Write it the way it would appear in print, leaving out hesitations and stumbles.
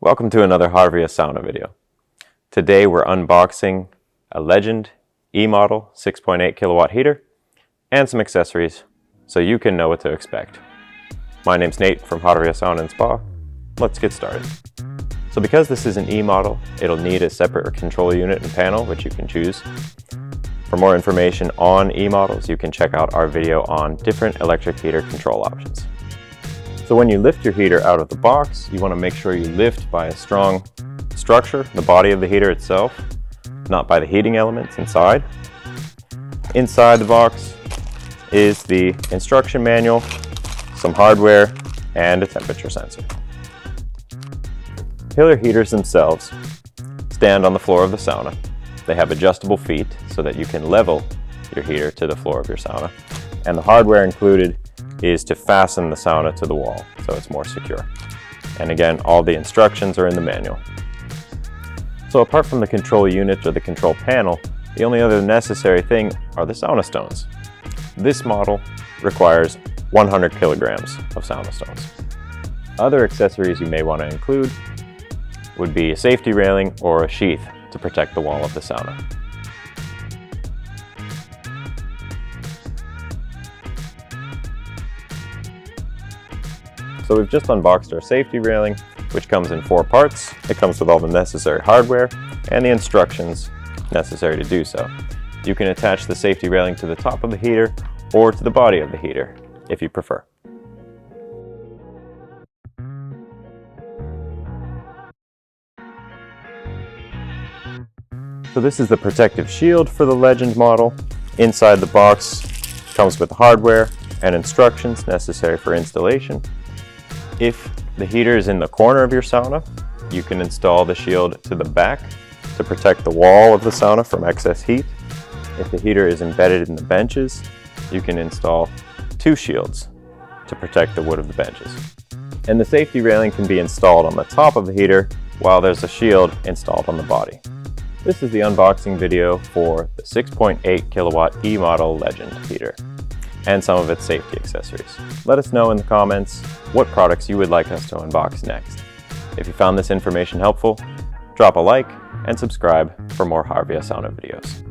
Welcome to another Harvia sauna video. Today we're unboxing a Legend E-model 6.8 kilowatt heater and some accessories so you can know what to expect. My name's Nate from Harvia Sauna and Spa. Let's get started. So because this is an E-model, it'll need a separate control unit and panel, which you can choose. For more information on E-models, you can check out our video on different electric heater control options. So when you lift your heater out of the box, you want to make sure you lift by a strong structure, the body of the heater itself, not by the heating elements inside. Inside the box is the instruction manual, some hardware, and a temperature sensor. Pillar heaters themselves stand on the floor of the sauna. They have adjustable feet so that you can level your heater to the floor of your sauna. And the hardware included is to fasten the sauna to the wall so it's more secure. And again, all the instructions are in the manual. So apart from the control unit or the control panel, the only other necessary thing are the sauna stones. This model requires 100 kilograms of sauna stones. Other accessories you may want to include would be a safety railing or a sheath to protect the wall of the sauna. So we've just unboxed our safety railing, which comes in 4 parts. It comes with all the necessary hardware and the instructions necessary to do so. You can attach the safety railing to the top of the heater or to the body of the heater, if you prefer. So this is the protective shield for the Legend model. Inside the box comes with hardware and instructions necessary for installation. If the heater is in the corner of your sauna, you can install the shield to the back to protect the wall of the sauna from excess heat. If the heater is embedded in the benches, you can install 2 shields to protect the wood of the benches. And the safety railing can be installed on the top of the heater while there's a shield installed on the body. This is the unboxing video for the 6.8 kilowatt E-model Legend heater and some of its safety accessories. Let us know in the comments what products you would like us to unbox next. If you found this information helpful, drop a like and subscribe for more Harvia sauna videos.